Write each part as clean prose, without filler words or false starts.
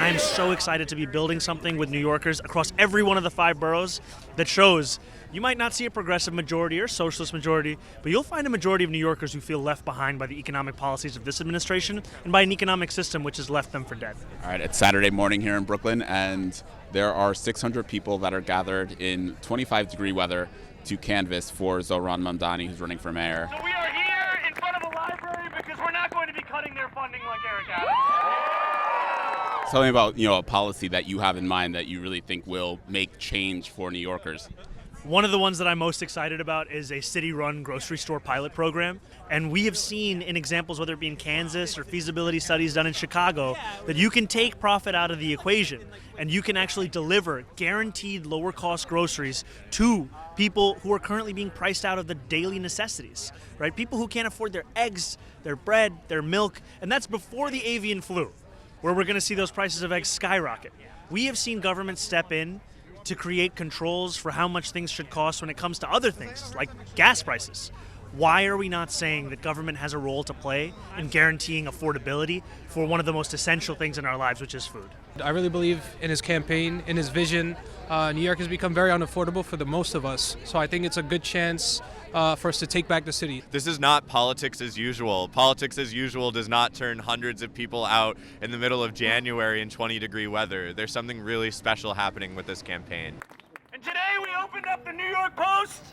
I am so excited to be building something with New Yorkers across every one of the 5 boroughs that shows you might not see a progressive majority or socialist majority, but you'll find a majority of New Yorkers who feel left behind by the economic policies of this administration and by an economic system which has left them for dead. All right, it's Saturday morning here in Brooklyn, and there are 600 people that are gathered in 25-degree weather to canvass for Zohran Mamdani, who's running for mayor. So we are here in front of a library because we're not going to be cutting their funding like Eric Adams. Tell me about, a policy that you have in mind that you really think will make change for New Yorkers. One of the ones that I'm most excited about is a city-run grocery store pilot program. And we have seen in examples, whether it be in Kansas or feasibility studies done in Chicago, that you can take profit out of the equation and you can actually deliver guaranteed lower-cost groceries to people who are currently being priced out of the daily necessities, right? People who can't afford their eggs, their bread, their milk, and that's before the avian flu, where we're going to see those prices of eggs skyrocket. We have seen government step in to create controls for how much things should cost when it comes to other things, like gas prices. Why are we not saying that government has a role to play in guaranteeing affordability for one of the most essential things in our lives, which is food? I really believe in his campaign, in his vision. New York has become very unaffordable for the most of us, so I think it's a good chance for us to take back the city. This is not politics as usual. Politics as usual does not turn hundreds of people out in the middle of January in 20-degree weather. There's something really special happening with this campaign. And today we opened up the New York Post,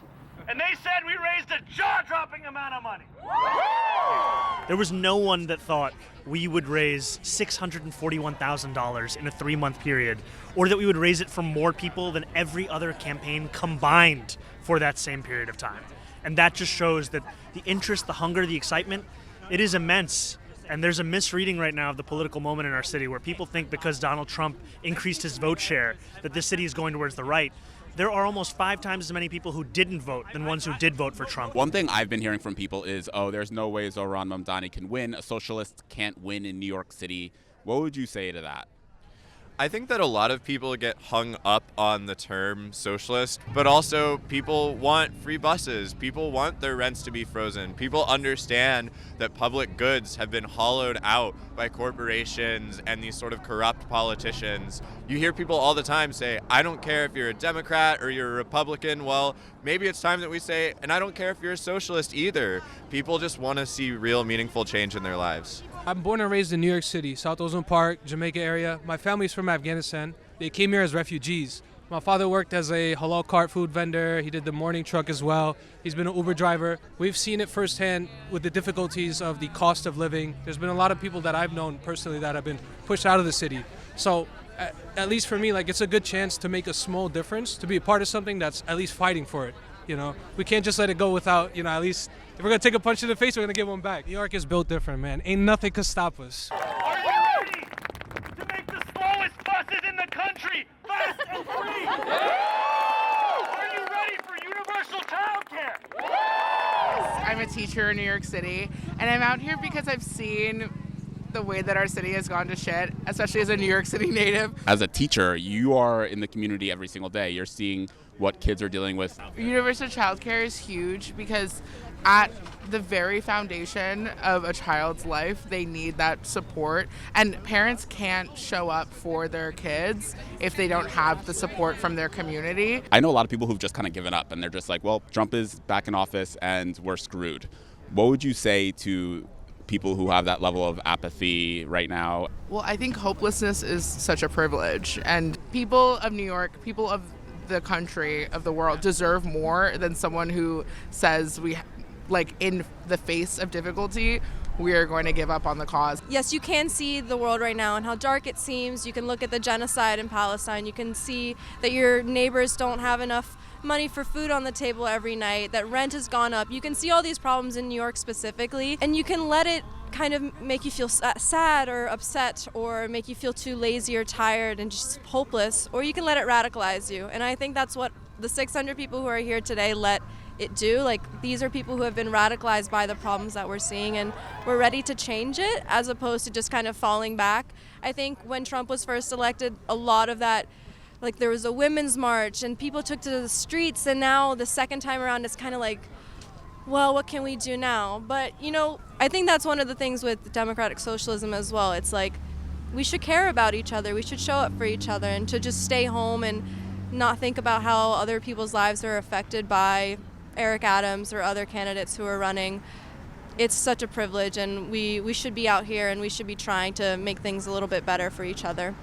and they said we raised a jaw-dropping amount of money. There was no one that thought we would raise $641,000 in a 3-month period, or that we would raise it for more people than every other campaign combined for that same period of time. And that just shows that the interest, the hunger, the excitement, it is immense. And there's a misreading right now of the political moment in our city where people think because Donald Trump increased his vote share that this city is going towards the right. There are almost 5 times as many people who didn't vote than ones who did vote for Trump. One thing I've been hearing from people is, there's no way Zohran Mamdani can win. A socialist can't win in New York City. What would you say to that? I think that a lot of people get hung up on the term socialist, but also people want free buses. People want their rents to be frozen. People understand that public goods have been hollowed out by corporations and these sort of corrupt politicians. You hear people all the time say, I don't care if you're a Democrat or you're a Republican. Well, maybe it's time that we say, and I don't care if you're a socialist either. People just want to see real meaningful change in their lives. I'm born and raised in New York City, South Ozone Park, Jamaica area. My family's from Afghanistan. They came here as refugees. My father worked as a halal cart food vendor. He did the morning truck as well. He's been an Uber driver. We've seen it firsthand with the difficulties of the cost of living. There's been a lot of people that I've known personally that have been pushed out of the city. So at least for me, it's a good chance to make a small difference, to be a part of something that's at least fighting for it. We can't just let it go without, at least, if we're going to take a punch to the face, we're going to get one back. New York is built different, man. Ain't nothing could stop us. Are you ready to make the slowest buses in the country fast and free? Are you ready for universal childcare? I'm a teacher in New York City, and I'm out here because I've seen the way that our city has gone to shit, especially as a New York City native. As a teacher, you are in the community every single day. You're seeing what kids are dealing with. Universal childcare is huge because at the very foundation of a child's life, they need that support. And parents can't show up for their kids if they don't have the support from their community. I know a lot of people who've just kind of given up and they're just like, well, Trump is back in office and we're screwed. What would you say to people who have that level of apathy right now? Well, I think hopelessness is such a privilege. And people of New York, people of the country, of the world, deserve more than someone who says in the face of difficulty, we are going to give up on the cause. Yes, you can see the world right now and how dark it seems. You can look at the genocide in Palestine. You can see that your neighbors don't have enough money for food on the table every night, that rent has gone up. You can see all these problems in New York specifically, and you can let it kind of make you feel sad or upset or make you feel too lazy or tired and just hopeless, or you can let it radicalize you. And I think that's what the 600 people who are here today let it do. These are people who have been radicalized by the problems that we're seeing, and we're ready to change it as opposed to just kind of falling back. I think when Trump was first elected, a lot of that, there was a women's march and people took to the streets, and now the second time around it's kind of well, what can we do now? But I think that's one of the things with democratic socialism as well. It's we should care about each other. We should show up for each other, and to just stay home and not think about how other people's lives are affected by Eric Adams or other candidates who are running. It's such a privilege, and we should be out here and we should be trying to make things a little bit better for each other.